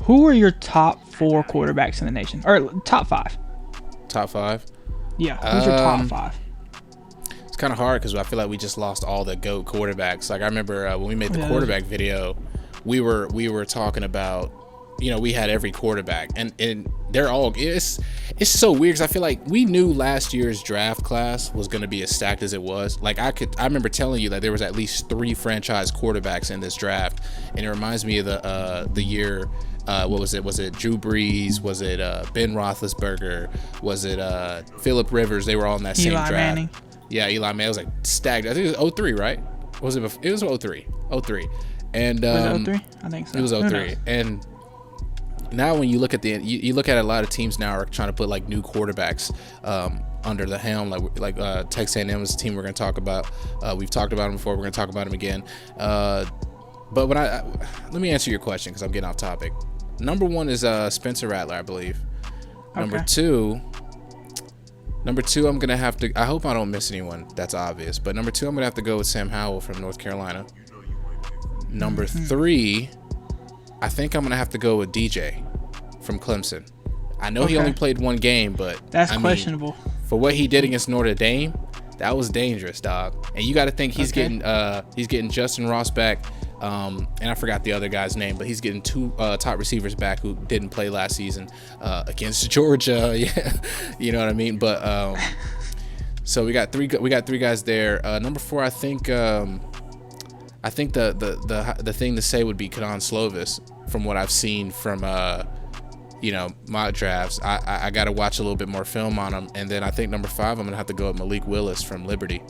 Who are your top 4 quarterbacks in the nation? Or top 5? Top 5? Yeah, who's your top 5? It's kind of hard because I feel like we just lost all the GOAT quarterbacks. Like I remember when we made the quarterback video, we were talking about, we had every quarterback, and they're all, it's so weird because I feel like we knew last year's draft class was going to be as stacked as it was. Like I remember telling you that there was at least 3 franchise quarterbacks in this draft, and it reminds me of the year. What was it? Was it Drew Brees? Was it Ben Roethlisberger? Was it Phillip Rivers? They were all in that same draft. Manning. Yeah, Eli Manning. It was like stacked. I think it was 03, right? Was it? It was 03. 03. And was it 03? I think so. It was 03. And now when you look at you look at a lot of teams now are trying to put like new quarterbacks under the helm, like Texas A&M is a team we're going to talk about. We've talked about them before. We're going to talk about them again. But when let me answer your question because I'm getting off topic. Number 1 is Spencer Rattler, I believe. Number two, I'm gonna have to. I hope I don't miss anyone. That's obvious. But number 2, I'm gonna have to go with Sam Howell from North Carolina. Number 3, I think I'm gonna have to go with DJ from Clemson. I know he only played 1 game, but that's questionable. For what he did against Notre Dame, that was dangerous, dog. And you got to think he's getting Justin Ross back. And I forgot the other guy's name, but he's getting 2 top receivers back who didn't play last season against Georgia. Yeah, you know what I mean. But so we got 3 guys there. Number 4, I think the thing to say would be Kedon Slovis from what I've seen from mock drafts. I got to watch a little bit more film on him, and then I think number 5, I'm gonna have to go with Malik Willis from Liberty.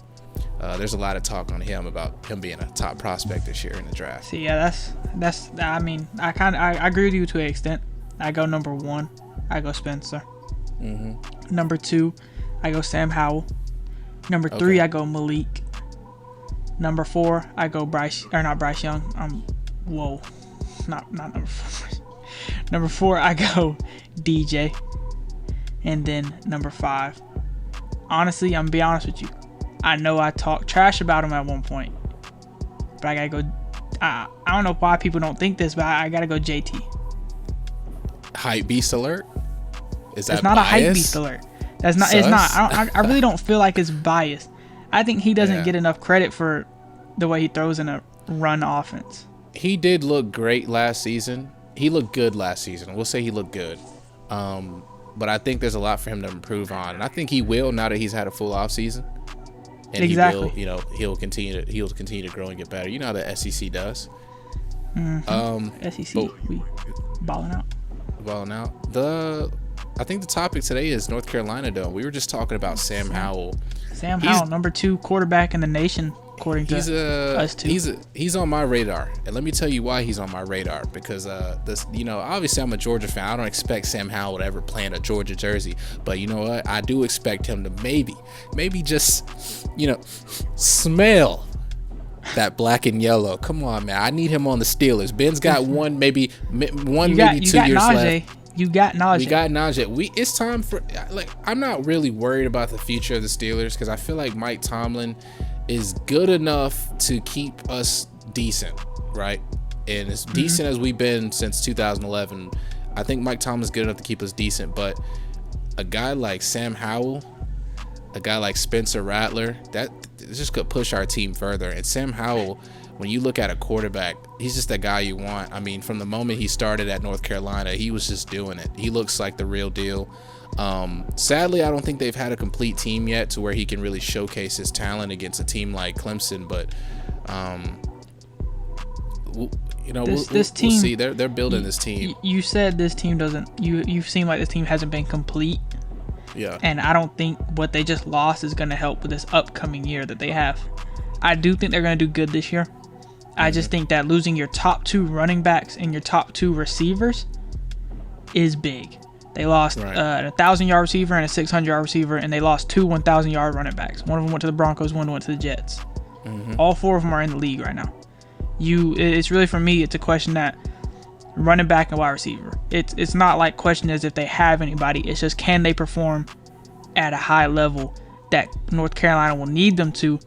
There's a lot of talk on him about him being a top prospect this year in the draft. See, yeah, that's. I mean, I agree with you to an extent. I go number 1, I go Spencer. Mm-hmm. Number 2, I go Sam Howell. Number 3, I go Malik. Number 4, I go Bryce, or not Bryce Young. Not number 4. Number 4, I go DJ. And then number 5. Honestly, I'm gonna be honest with you. I know I talked trash about him at one point, but I gotta go. I don't know why people don't think this, but I gotta go JT. Hype beast alert? Is that? It's not biased? A hype beast alert. That's not. Sus? It's not. I really don't feel like it's biased. I think he doesn't get enough credit for the way he throws in a run offense. He did look great last season. He looked good last season. We'll say he looked good. But I think there's a lot for him to improve on, and I think he will now that he's had a full off season. And exactly. He will, he'll continue to grow and get better. You know how the SEC does. Mm-hmm. SEC, we balling out. I think the topic today is North Carolina, though. We were just talking about Sam Howell. Sam Howell, number 2 quarterback in the nation, according to us two. He's on my radar, and let me tell you why he's on my radar. Because obviously I'm a Georgia fan. I don't expect Sam Howell to ever play in a Georgia jersey, but you know what? I do expect him to maybe just smell that black and yellow. Come on, man. I need him on the Steelers. Ben's got maybe 2 years left. You got Najee. We got Najee. It's time for I'm not really worried about the future of the Steelers because I feel like Mike Tomlin is good enough to keep us decent, right? And as decent as we've been since 2011, I think Mike Tomlin's good enough to keep us decent. But a guy like Sam Howell, a guy like Spencer Rattler, that just could push our team further. And Sam Howell, when you look at a quarterback, he's just that guy you want. I mean, from the moment he started at North Carolina, he was just doing it. He looks like the real deal. Sadly, I don't think they've had a complete team yet to where he can really showcase his talent against a team like Clemson. But, we'll see. They're building this team. You said this team doesn't. You seem like this team hasn't been complete. Yeah. And I don't think what they just lost is going to help with this upcoming year that they have. I do think they're going to do good this year. I just think that losing your top 2 running backs and your top 2 receivers is big. They lost a 1,000-yard receiver and a 600-yard receiver, and they lost 2 1,000-yard running backs. One of them went to the Broncos, one went to the Jets. All 4 of them are in the league right now. It's really, for me, it's a question that running back and wide receiver. It's not like question as if they have anybody. It's just can they perform at a high level that North Carolina will need them to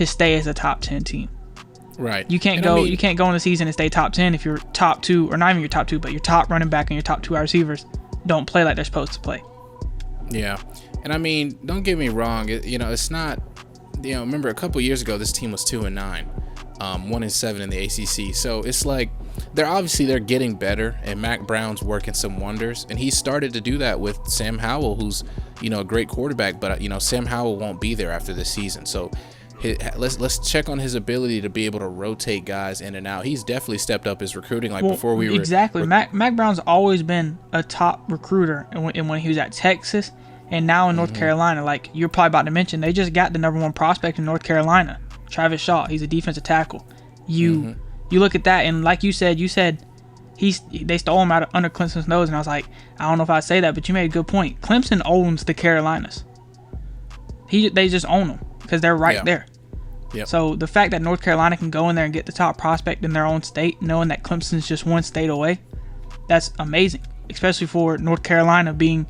stay as a top 10 team. Right. You can't go in the season and stay top 10 if you're top 2, or not even your top 2, but your top running back and your top 2 wide receivers don't play like they're supposed to play. Yeah. And I mean, don't get me wrong, it's not, remember a couple years ago this team was 2-9, 1-7 in the ACC. So it's like they're getting better, and Mack Brown's working some wonders, and he started to do that with Sam Howell, who's a great quarterback, but Sam Howell won't be there after this season. So let's check on his ability to be able to rotate guys in and out. He's definitely stepped up his recruiting. Before we were exactly. Mack Brown's always been a top recruiter, and when he was at Texas, and now in North Carolina, like you're probably about to mention, they just got the number 1 prospect in North Carolina, Travis Shaw. He's a defensive tackle. You look at that, and like you said they stole him out under Clemson's nose, and I was like, I don't know if I'd say that, but you made a good point. Clemson owns the Carolinas. They just own them because they're right there. Yep. So the fact that North Carolina can go in there and get the top prospect in their own state, knowing that Clemson's just 1 state away, that's amazing, especially for North Carolina being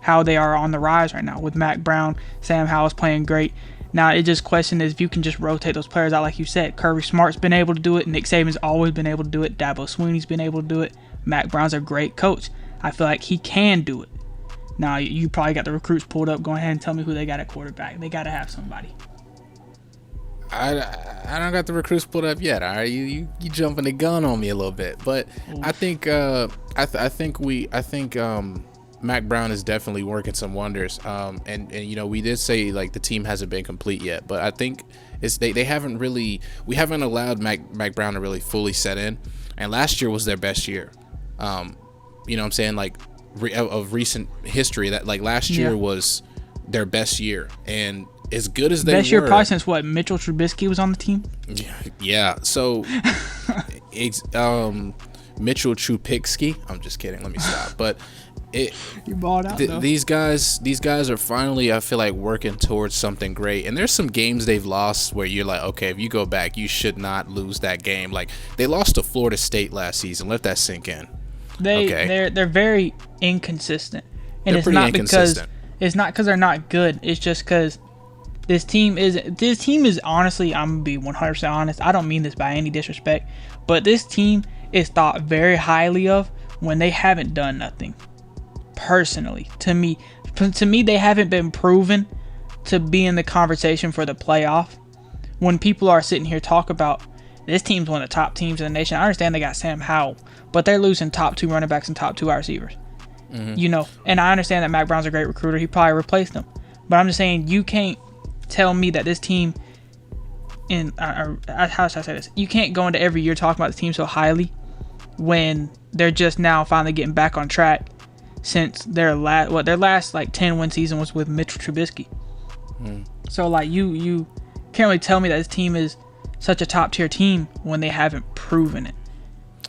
how they are on the rise right now with Mack Brown. Sam Howell's playing great. Now, it just question is if you can just rotate those players out like you said. Kirby Smart's been able to do it. Nick Saban's always been able to do it. Dabo Swinney's been able to do it. Mack Brown's a great coach. I feel like he can do it. Now, you probably got the recruits pulled up. Go ahead and tell me who they got at quarterback. They got to have somebody. I don't got the recruits pulled up yet. All right, you jumping the gun on me a little bit, but oof. I think Mack Brown is definitely working some wonders. And we did say like the team hasn't been complete yet, but I think we haven't allowed Mack Brown to really fully set in. And last year was their best year. You know what I'm saying? Like of recent history, that like last year was their best year, and as good as they best year probably since what, Mitchell Trubisky was on the team. Yeah. So Mitchell Trubisky. I'm just kidding. Let me stop. But you balled out. These guys are finally, I feel like, working towards something great. And there's some games they've lost where you're like, okay, if you go back, you should not lose that game. Like they lost to Florida State last season. Let that sink in. They're very inconsistent, and it's not because they're not good. It's just because this team is honestly, I'm gonna be 100% honest. I don't mean this by any disrespect, but this team is thought very highly of when they haven't done nothing. Personally, to me, they haven't been proven to be in the conversation for the playoff. When people are sitting here talk about this team's one of the top teams in the nation, I understand they got Sam Howell, but they're losing top 2 running backs and top 2 wide receivers. And I understand that Mack Brown's a great recruiter. He probably replaced them, but I'm just saying you can't tell me that this team how should I say this? You can't go into every year talking about the team so highly when they're just now finally getting back on track since their last like 10-win season was with Mitchell Trubisky. So like you can't really tell me that this team is such a top tier team when they haven't proven it.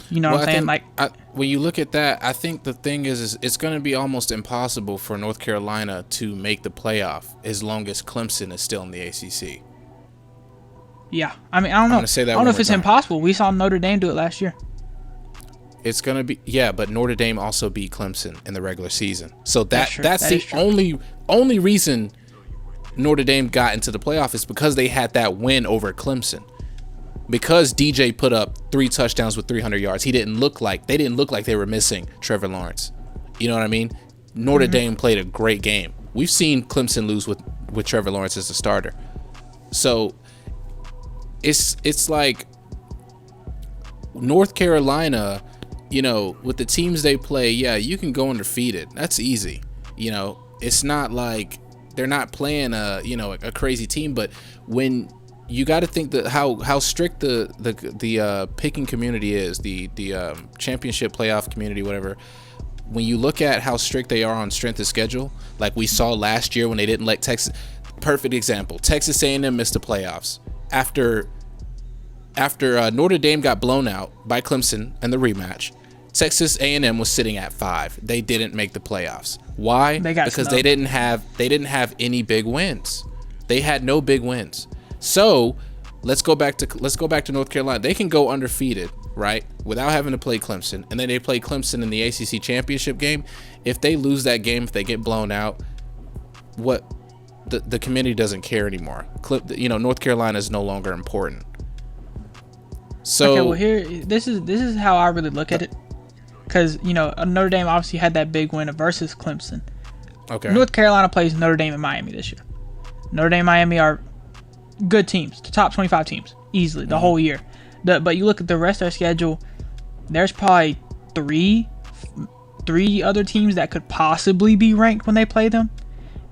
You know what I'm saying? When you look at that, I think the thing is it's going to be almost impossible for North Carolina to make the playoff as long as Clemson is still in the ACC. Yeah, I mean, I don't know. I don't know if it's impossible. We saw Notre Dame do it last year. It's going to be, but Notre Dame also beat Clemson in the regular season. So that's the only reason Notre Dame got into the playoff is because they had that win over Clemson. Because DJ put up 3 touchdowns with 300 yards, they didn't look like they were missing Trevor Lawerence. You know what I mean? Notre Dame played a great game. We've seen Clemson lose with Trevor Lawerence as a starter. So it's like North Carolina, with the teams they play, you can go undefeated. That's easy. It's not like they're not playing a crazy team, but when you got to think that how strict the picking community is, the championship playoff community, whatever. When you look at how strict they are on strength of schedule, like we saw last year when they didn't let Texas. Perfect example. Texas A&M missed the playoffs after Notre Dame got blown out by Clemson in the rematch. Texas A&M was sitting at 5. They didn't make the playoffs. Why? Because they didn't have any big wins. They had no big wins. So let's go back to North Carolina. They can go undefeated, right, without having to play Clemson, and then they play Clemson in the ACC championship game. If they lose that game, if they get blown out, what the community doesn't care anymore. North Carolina is no longer important. So okay, well here this is how I really look at it, because Notre Dame obviously had that big win versus Clemson. Okay. North Carolina plays Notre Dame and Miami this year. Notre Dame and Miami are good teams, the top 25 teams easily the whole year. But you look at the rest of their schedule, there's probably three other teams that could possibly be ranked when they play them,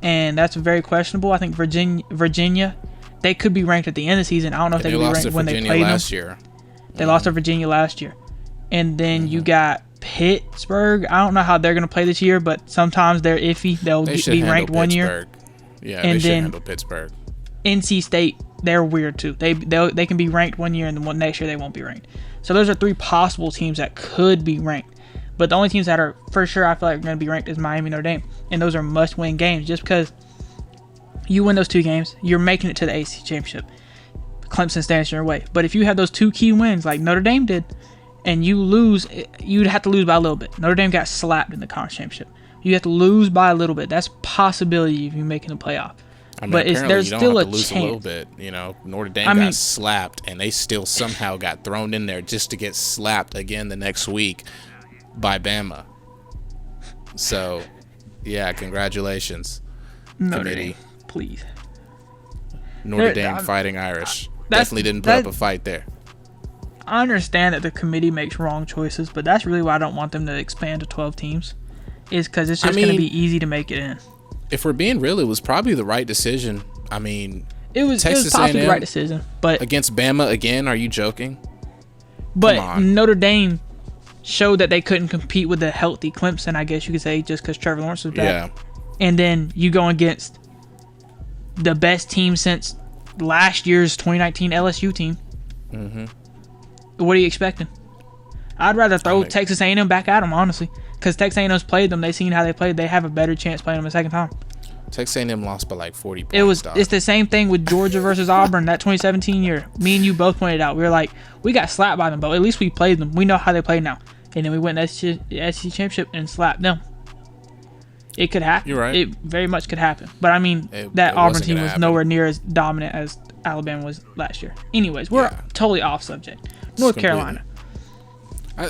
and that's very questionable. I think Virginia, they could be ranked at the end of the season. I don't know if they could be ranked when they play last them. Year. They lost to Virginia last year. And then you got Pittsburgh. I don't know how they're going to play this year, but sometimes they're iffy. They'll be ranked one year. Yeah, and they should then handle Pittsburgh. NC State, they're weird too. They can be ranked one year, and then next year they won't be ranked. So those are three possible teams that could be ranked. But the only teams that are for sure I feel like are going to be ranked is Miami, Notre Dame. And those are must-win games, just because you win those two games, you're making it to the ACC championship. Clemson stands in your way. But if you have those two key wins like Notre Dame did, and you lose, you'd have to lose by a little bit. Notre Dame got slapped in the conference championship. You have to lose by a little bit. That's a possibility if you're making the playoff. I mean, but there's still a lose chance. A little bit. Notre Dame got slapped, and they still somehow got thrown in there just to get slapped again the next week by Bama. So, yeah, congratulations, committee. Please. Notre Dame Fighting Irish. Definitely didn't put up a fight there. I understand that the committee makes wrong choices, but that's really why I don't want them to expand to 12 teams. Is because it's just going to be easy to make it in. If we're being real, it was probably the right decision. I mean, it was possibly the right decision, but against Bama again, are you joking? But Notre Dame showed that they couldn't compete with a healthy Clemson, I guess you could say, just because Trevor Lawerence was back. Yeah. And then you go against the best team since last year's 2019 LSU team. Mm-hmm. What are you expecting? I'd rather throw Texas A&M back at them, honestly, because Texas A&M's played them. They've seen how they played. They have a better chance playing them a second time. Texas A&M lost by like 40 points. It's the same thing with Georgia versus Auburn that 2017 year. Me and you both pointed out. We were like, we got slapped by them, but at least we played them. We know how they play now. And then we went to the SEC championship and slapped them. It could happen. You're right. It very much could happen. But I mean, that Auburn team was nowhere near as dominant as Alabama was last year. Anyways, we're totally off subject. North Carolina.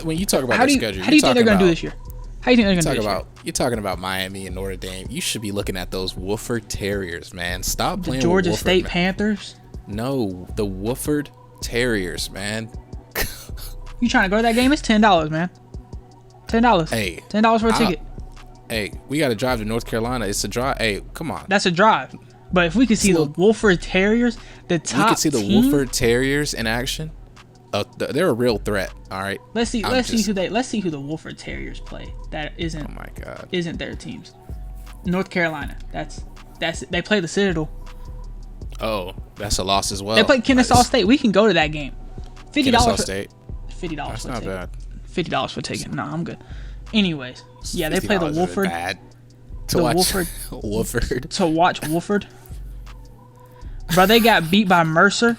When you talk about their schedule, how do you think they're going to do this year? How do you think they're going to do this year? You're talking about Miami and Notre Dame. You should be looking at those Wofford Terriers, man. Stop playing the Georgia with Wofford, State man. Panthers? No, the Wofford Terriers, man. You trying to go to that game? It's $10, man. $10. Hey. $10 for a ticket. Hey, we got to drive to North Carolina. It's a drive. Hey, come on. That's a drive. But if we could see the Wofford Terriers, the top we could see the Wofford Terriers in action. They're a real threat. All right. Let's see who the Wofford Terriers play. That isn't. Oh my God. Isn't their teams? North Carolina. That's they play the Citadel. Oh, that's a loss as well. They play Kennesaw State. We can go to that game. $50. Kennesaw State. $50. That's not bad. $50 for ticket. No, I'm good. Anyways, yeah, they play the Wofford. Bad. To watch Wofford. To watch Wofford. Bro, they got beat by Mercer.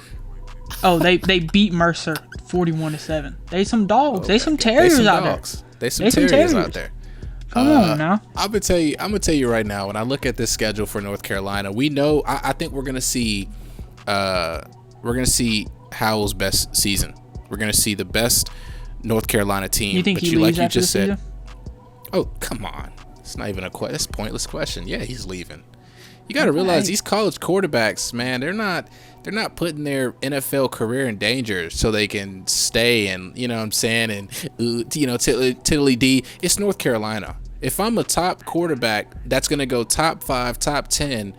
Oh, they beat Mercer 41-7. They some dogs. Okay. They some terriers out there. They some terriers out there. Come on now. I'm gonna tell you right now. When I look at this schedule for North Carolina, we know. I think we're gonna see Howell's best season. We're gonna see the best North Carolina team. You think he leaves after the season? Oh, come on. It's not even that's a pointless question. Yeah, he's leaving. You got to realize these college quarterbacks, man, they're not putting their NFL career in danger so they can stay and, you know what I'm saying, and, tiddly D. It's North Carolina. If I'm a top quarterback that's going to go top 5, top 10,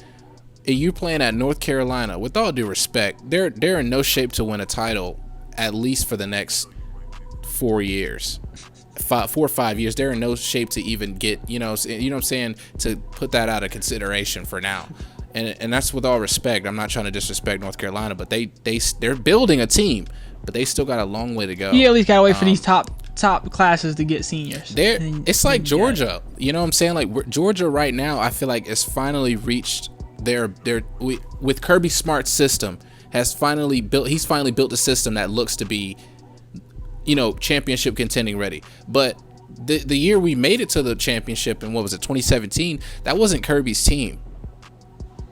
and you're playing at North Carolina, with all due respect, they're in no shape to win a title, at least for the next 4 years. 4 or 5 years, they're in no shape to even get, you know what I'm saying, to put that out of consideration for now. And that's with all respect. I'm not trying to disrespect North Carolina, but they're building a team, but they still got a long way to go. You at least gotta wait for these top classes to get seniors. It's like Georgia. You know what I'm saying? Like Georgia right now, I feel like it's finally reached with Kirby Smart's system he's finally built a system that looks to be, championship contending ready. But the year we made it to the championship in 2017, that wasn't Kirby's team.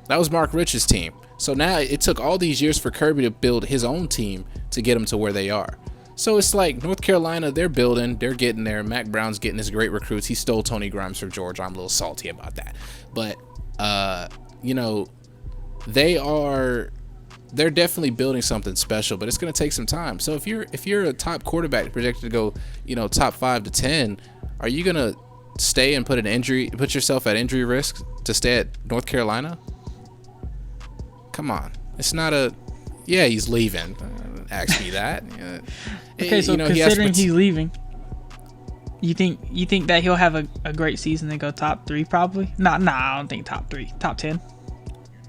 That was Mark Rich's team. So now it took all these years for Kirby to build his own team to get them to where they are. So it's like North Carolina, they're building, they're getting there. Mack Brown's getting his great recruits. He stole Tony Grimes from Georgia. I'm a little salty about that. But, they're definitely building something special, but it's going to take some time. So if you're a top quarterback projected to go, top 5 to 10, are you going to stay and put yourself at injury risk to stay at North Carolina? Come on. It's not he's leaving. Ask me that. Okay, so considering he's leaving, you think that he'll have a great season and go top 3 probably? Nah, I don't think top 3, top 10.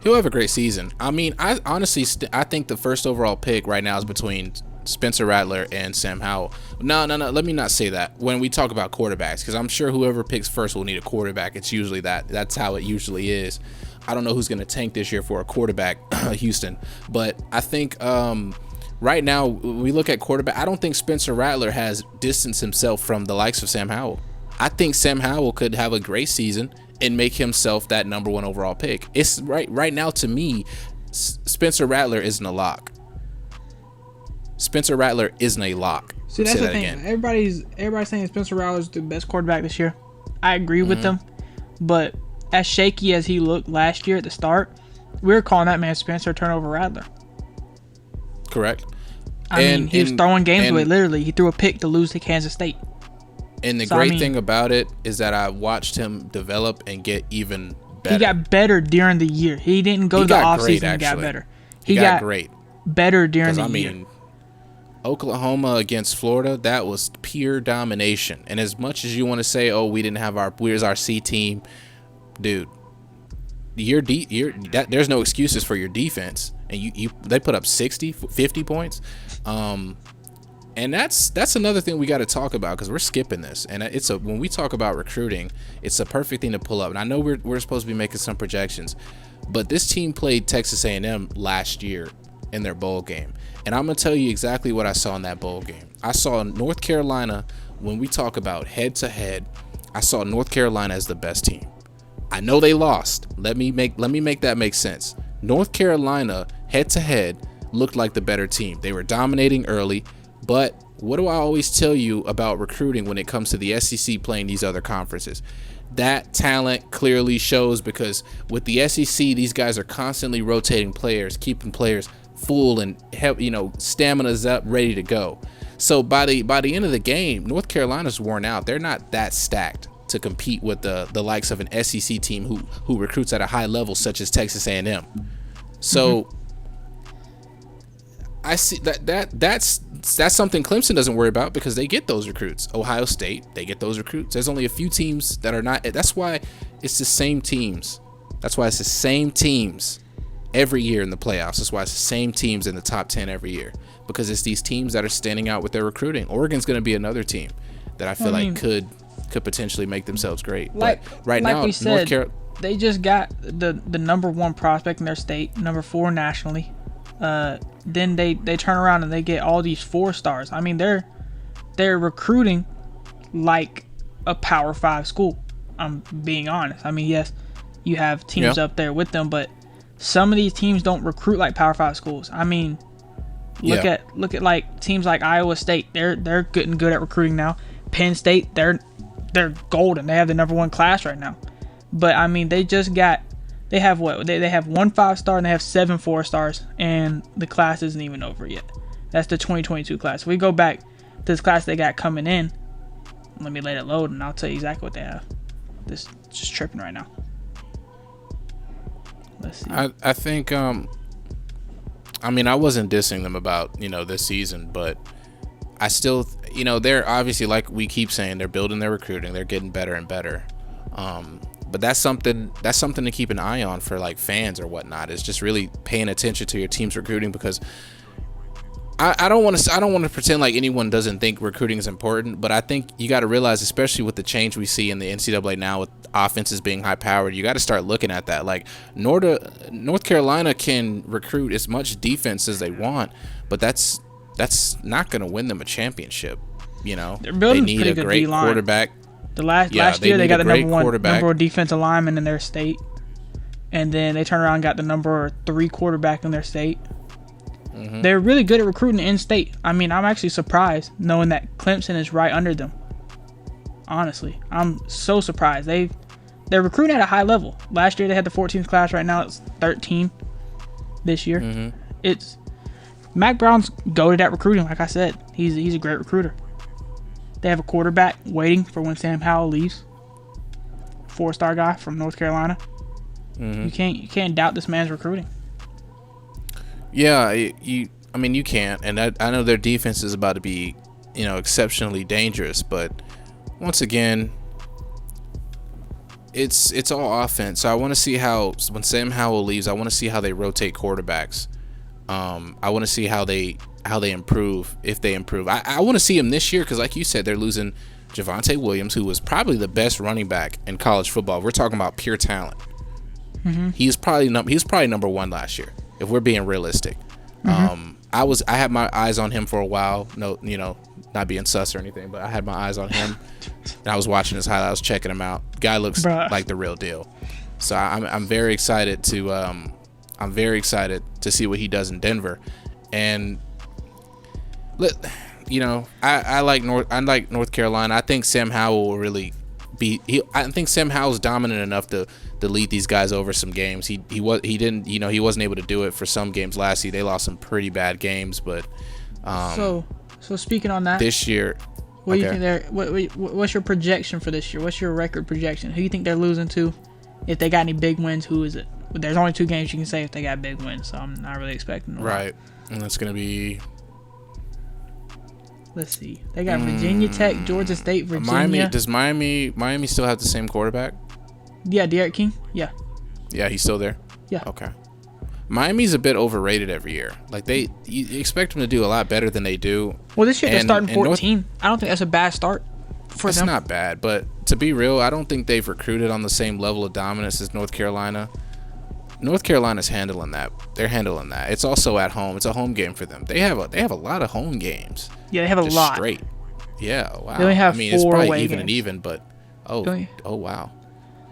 He'll have a great season. I mean, I honestly I think the first overall pick right now is between Spencer Rattler and Sam Howell. No. Let me not say that when we talk about quarterbacks, because I'm sure whoever picks first will need a quarterback. It's usually that's how it usually is. I don't know who's going to tank this year for a quarterback, Houston. But I think right now, when we look at quarterback, I don't think Spencer Rattler has distanced himself from the likes of Sam Howell. I think Sam Howell could have a great season and make himself that number 1 overall pick. It's right now, to me, Spencer Rattler isn't a lock. Spencer Rattler isn't a lock. See, that's the thing. Again. Everybody's saying Spencer Rattler's the best quarterback this year. I agree with them, but as shaky as he looked last year at the start, we were calling that man Spencer Turnover Rattler. Correct. I mean, he was throwing games away. Literally, he threw a pick to lose to Kansas State. And the great thing about it is that I watched him develop and get even better. He got better during the year. He didn't go to the offseason and got better. He got great. Better during the year. Oklahoma against Florida, that was pure domination. And as much as you want to say, we didn't have where's our C team, dude, there's no excuses for your defense. And they put up 60, 50 points. And that's another thing we got to talk about, because we're skipping this. And when we talk about recruiting, it's a perfect thing to pull up. And I know we're supposed to be making some projections, but this team played Texas A&M last year in their bowl game. And I'm going to tell you exactly what I saw in that bowl game. I saw North Carolina, when we talk about head-to-head, I saw North Carolina as the best team. I know they lost. Let me make that make sense. North Carolina, head-to-head, looked like the better team. They were dominating early. But what do I always tell you about recruiting when it comes to the SEC playing these other conferences? That talent clearly shows, because with the SEC, these guys are constantly rotating players, keeping players full and stamina's up, ready to go. So by the end of the game, North Carolina's worn out. They're not that stacked to compete with the likes of an SEC team who recruits at a high level, such as Texas A&M. So I see that's something Clemson doesn't worry about, because they get those recruits. Ohio State, they get those recruits. There's only a few teams that are not. That's why it's the same teams. That's why it's the same teams every year in the playoffs. That's why it's the same teams in the top 10 every year, because it's these teams that are standing out with their recruiting. Oregon's going to be another team that I feel like could potentially make themselves great. But right now, we said, they just got the number 1 prospect in their state, number 4 nationally. Then they turn around and they get all these 4 stars. I mean, they're recruiting like a Power 5 school. I'm being honest. I mean, yes, you have teams up there with them, but some of these teams don't recruit like Power 5 schools. I mean, look at like teams like Iowa State. They're getting good at recruiting now. Penn State, they're golden. They have the number 1 class right now. But I mean, they have what? They have 1 5-star and they have 7 4-stars, and the class isn't even over yet. That's the 2022 class. If we go back to this class they got coming in, let me let it load and I'll tell you exactly what they have. This is just tripping right now. Let's see. I think I mean, I wasn't dissing them about this season, but I still they're obviously, like we keep saying, they're building their recruiting, they're getting better and better. But that's something to keep an eye on for like fans or whatnot, is just really paying attention to your team's recruiting, because I don't want to pretend like anyone doesn't think recruiting is important, but I think you got to realize, especially with the change we see in the NCAA now with offenses being high powered, you got to start looking at that. Like North Carolina can recruit as much defense as they want, but that's not going to win them a championship. They're building they need a great quarterback. Last year they got the number one defensive lineman in their state. and then they turned around and got the number 3 quarterback in their state. Mm-hmm. They're really good at recruiting in-state. I mean, I'm actually surprised knowing that Clemson is right under them. Honestly, I'm so surprised. They're recruiting at a high level. Last year they had the 14th class. Right now it's 13 this year. Mm-hmm. It's Mack Brown's goated at recruiting. Like I said, he's a great recruiter. They have a quarterback waiting for when Sam Howell leaves. 4-star guy from North Carolina. Mm-hmm. You can't doubt this man's recruiting. Yeah, you can't. And I know their defense is about to be, exceptionally dangerous. But once again, it's all offense. So I want to see how, when Sam Howell leaves, I want to see how they rotate quarterbacks. I want to see how they improve, if they improve. I want to see them this year because, like you said, they're losing Javonte Williams, who was probably the best running back in college football. We're talking about pure talent. Mm-hmm. He was probably number 1 last year, if we're being realistic. Mm-hmm. I had my eyes on him for a while. No, not being sus or anything, but I had my eyes on him. And I was watching his highlights, I was checking him out. Guy looks like the real deal. So I'm very excited to see what he does in Denver. And I like North Carolina. I think Sam Howell will really I think Sam Howell's dominant enough to lead these guys over some games. He wasn't able to do it for some games last year. They lost some pretty bad games, but so speaking on that, this year, what do you think what's your projection for this year? What's your record projection? Who do you think they're losing to? If they got any big wins, who is it? There's only 2 games you can say if they got big wins, so I'm not really expecting them. Right, and that's gonna be. Let's see. They got Virginia Tech, Georgia State, Virginia. Miami still have the same quarterback? Yeah, Derek King. Yeah. Yeah, he's still there? Yeah. Okay. Miami's a bit overrated every year. Like you expect them to do a lot better than they do. Well, this year they're starting 14. I don't think that's a bad start for them. It's not bad, but to be real, I don't think they've recruited on the same level of dominance as North Carolina. North Carolina's handling that. They're handling that. It's also at home. It's a home game for them. They have a lot of home games. Yeah, they have a lot. Straight. Yeah, wow. They only have 4 it's probably away even games. and even, but oh wow.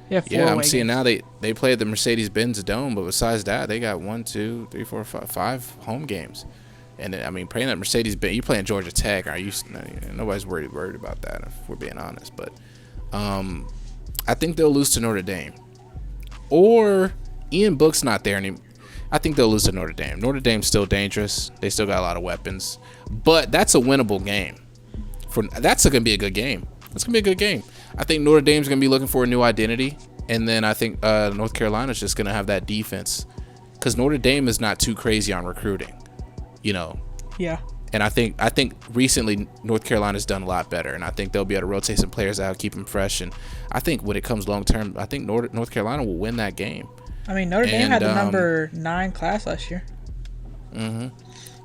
Yeah, 4 I'm seeing now they play at the Mercedes-Benz Dome, but besides that, they got 1, 2, 3, 4, 5 home games. And playing at Mercedes-Benz, you playing Georgia Tech, nobody's worried about that if we're being honest. But I think they'll lose to Notre Dame. Or Ian Book's not there anymore. I think they'll lose to Notre Dame. Notre Dame's still dangerous. They still got a lot of weapons. But that's a winnable game. That's going to be a good game. That's going to be a good game. I think Notre Dame's going to be looking for a new identity. And then I think North Carolina's just going to have that defense. Because Notre Dame is not too crazy on recruiting. Yeah. And I think recently North Carolina's done a lot better. And I think they'll be able to rotate some players out, keep them fresh. And I think when it comes long term, I think North Carolina will win that game. Notre Dame had the number 9 class last year. Mm-hmm.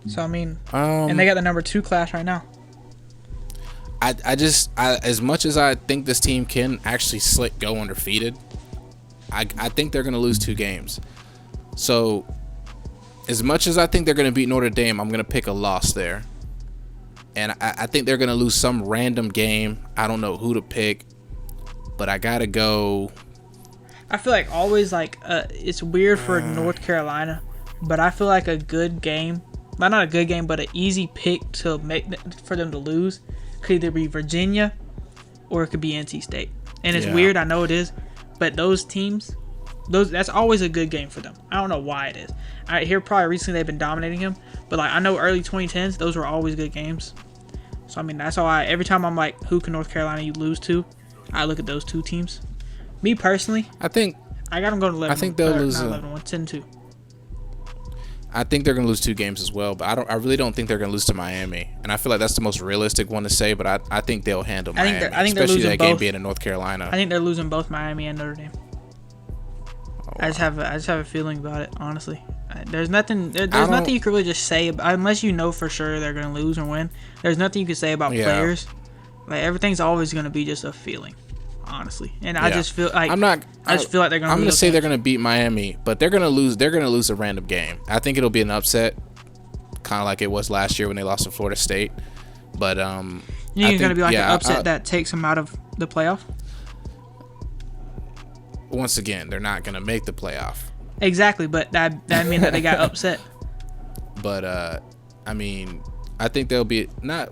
So, and they got the number 2 class right now. I as much as I think this team can actually go undefeated, I think they're going to lose 2 games. So, as much as I think they're going to beat Notre Dame, I'm going to pick a loss there. And I think they're going to lose some random game. I don't know who to pick, but I got to go. I feel like always it's weird for North Carolina, but I feel like a good game, not a good game, but an easy pick to make for them to lose could either be Virginia or it could be NC State. And it's weird, I know it is, but those teams, that's always a good game for them. I don't know why it is. I hear probably recently they've been dominating them, but I know early 2010s, those were always good games. So that's how every time I'm like, who can North Carolina you lose to, I look at those 2 teams. Me personally, I think I got them going to 11. I think they'll lose 10-2. I think they're going to lose 2 games as well, but I really don't think they're going to lose to Miami. And I feel like that's the most realistic one to say, but I think they'll handle Miami, I think especially that both. game being in North Carolina. I think they're losing both Miami and Notre Dame. Oh, wow. I just have a feeling about it, honestly. There's nothing you can really just say unless you know for sure they're going to lose or win. There's nothing you can say about players. Everything's always going to be just a feeling. Honestly, and I just feel like I just feel like they're gonna. I'm gonna say they're gonna beat Miami, but they're gonna lose. They're gonna lose a random game. I think it'll be an upset, kind of like it was last year when they lost to Florida State. But you think it's gonna be like an upset that takes them out of the playoff? once again, they're not going to make the playoff. Exactly, but that means that they got upset. But I mean, I think they'll be not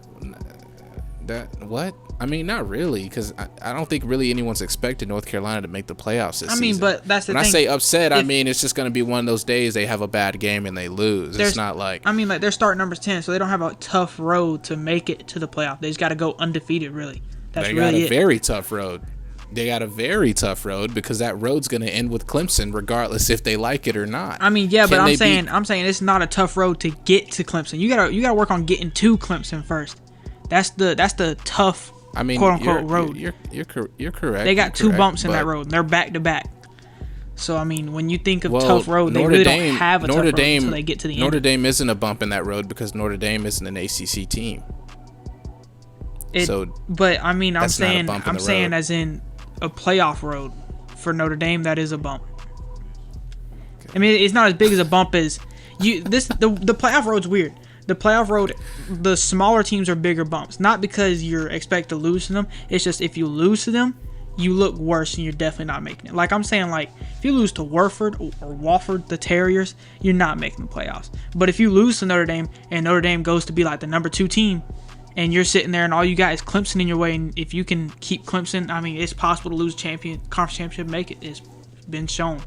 really, because I don't think really anyone's expected North Carolina to make the playoffs this season. But that's the thing. When I say upset, I mean it's just going to be one of those days they have a bad game and they lose. It's not like... they're starting numbers 10, so they don't have a tough road to make it to the playoff. They just got to go undefeated, really. They got a very tough road. They got a very tough road because that road's going to end with Clemson regardless if they like it or not. But I'm saying it's not a tough road to get to Clemson. You gotta work on getting to Clemson first. That's the tough quote unquote road. You're correct. They got two bumps in that road and they're back to back. So when you think of tough road, they really don't have a tough road until they get to the end. Notre Dame isn't a bump in that road because Notre Dame isn't an ACC team. I'm saying as in a playoff road for Notre Dame, that is a bump. Okay. It's not as big as a bump as you. The playoff road's weird. The playoff road, the smaller teams are bigger bumps. Not because you're expected to lose to them. It's just if you lose to them, you look worse and you're definitely not making it. Like I'm saying, if you lose to Warford or Wofford, the Terriers, you're not making the playoffs. But if you lose to Notre Dame and Notre Dame goes to be like the number 2 team, and you're sitting there and all you got is Clemson in your way, and if you can keep Clemson, it's possible to lose conference championship, make it. It's been shown.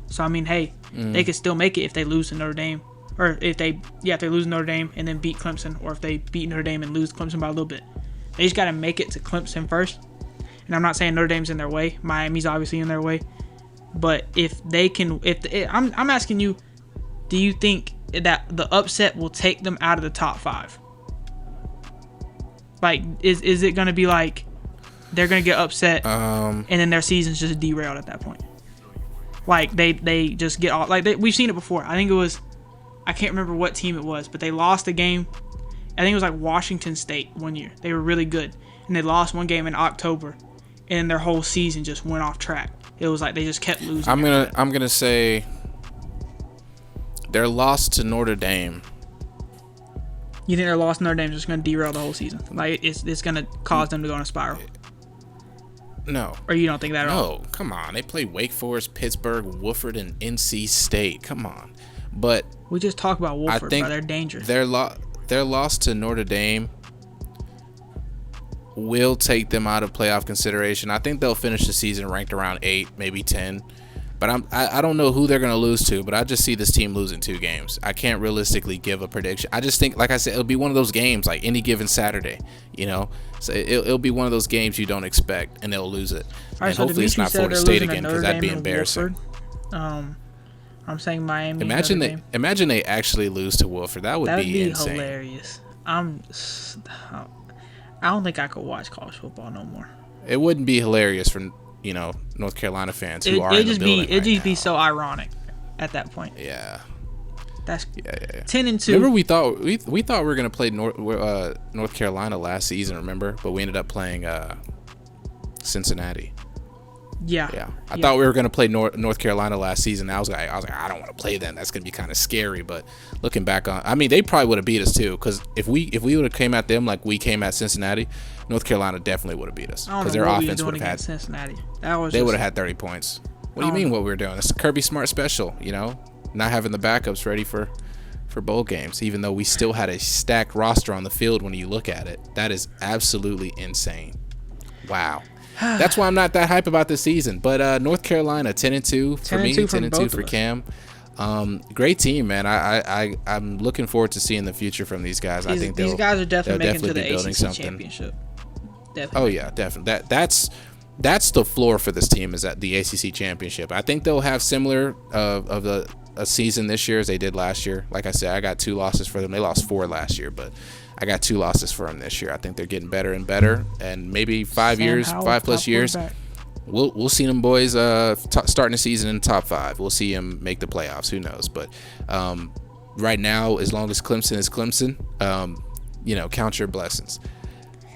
So they could still make it if they lose to Notre Dame, or if they lose to Notre Dame and then beat Clemson, or if they beat Notre Dame and lose Clemson by a little bit. They just got to make it to Clemson first. And I'm not saying Notre Dame's in their way. Miami's obviously in their way. But if they can, I'm asking you, do you think that the upset will take them out of the top 5? Is it going to be like they're going to get upset and then their season's just derailed at that point? They just get off. We've seen it before. I think it was, I can't remember what team it was, but they lost a game. I think it was like Washington State one year. They were really good. And they lost one game in October. And their whole season just went off track. It was like they just kept losing. I'm gonna say their loss to Notre Dame. You think their loss to Notre Dame is just going to derail the whole season? It's going to cause them to go in a spiral? No. Or you don't think that at all? No, come on. They play Wake Forest, Pittsburgh, Wofford, and NC State. Come on. But we just talked about Wofford, bro. They're dangerous. Their loss to Notre Dame will take them out of playoff consideration. I think they'll finish the season ranked around 8, maybe 10. But I don't know who they're going to lose to, but I just see this team losing 2 games. I can't realistically give a prediction. I just think, like I said, it'll be one of those games like any given Saturday, So it'll be one of those games you don't expect, and they'll lose it. Right, and so hopefully it's not Florida State again, because that'd be embarrassing. I'm saying Miami. Imagine they actually lose to Wolford. That would be insane. Hilarious. I don't think I could watch college football no more. It wouldn't be hilarious for North Carolina fans who are in the building right now. It'd just be so ironic at that point. Yeah. That's 10-2. Remember we thought we were gonna play North Carolina last season, remember? But we ended up playing Cincinnati. Yeah. I thought we were gonna play North Carolina last season. I was like, I don't want to play them. That's gonna be kind of scary. But looking back on, they probably would have beat us too. Because if we would have came at them like we came at Cincinnati, North Carolina definitely would have beat us. Because their offense would have had Cincinnati. They would have had 30 points. What do you mean? What we were doing? It's a Kirby Smart special. Not having the backups ready for bowl games, even though we still had a stacked roster on the field. When you look at it, that is absolutely insane. Wow. That's why I'm not that hype about this season. But North Carolina 10-2 for me, 10-2 for Cam. Great team, man. I'm looking forward to seeing the future from these guys. I think these guys are definitely making to the ACC championship. Definitely. Oh yeah, definitely. That's the floor for this team, is at the ACC championship. I think they'll have similar of a season this year as they did last year. Like I said, I got 2 losses for them. They lost 4 last year, but I got 2 losses for them this year. I think they're getting better and better, and maybe 5 plus years, we'll see them boys starting the season in the top 5. We'll see them make the playoffs. Who knows? But right now, as long as Clemson is Clemson, count your blessings.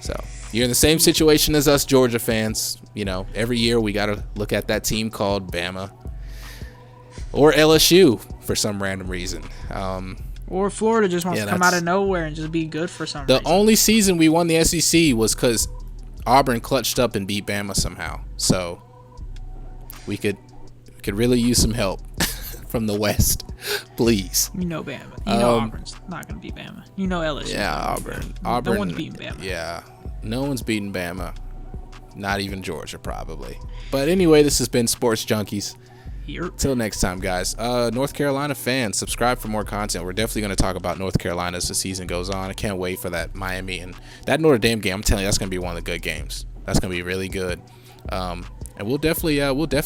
So you're in the same situation as us Georgia fans. Every year we got to look at that team called Bama or LSU for some random reason. Or Florida just wants to come out of nowhere and just be good for some reason. The only season we won the SEC was because Auburn clutched up and beat Bama somehow. So we could really use some help from the West, please. You know Bama. You know Auburn's not going to beat Bama. You know LSU. Yeah, Auburn. No one's beating Bama. Yeah, no one's beating Bama. Not even Georgia, probably. But anyway, this has been Sports Junkies. Here. Till next time, guys. North Carolina fans, subscribe for more content. We're definitely going to talk about North Carolina as the season goes on. I can't wait for that Miami and that Notre Dame game. I'm telling you, that's going to be one of the good games. That's going to be really good. And we'll definitely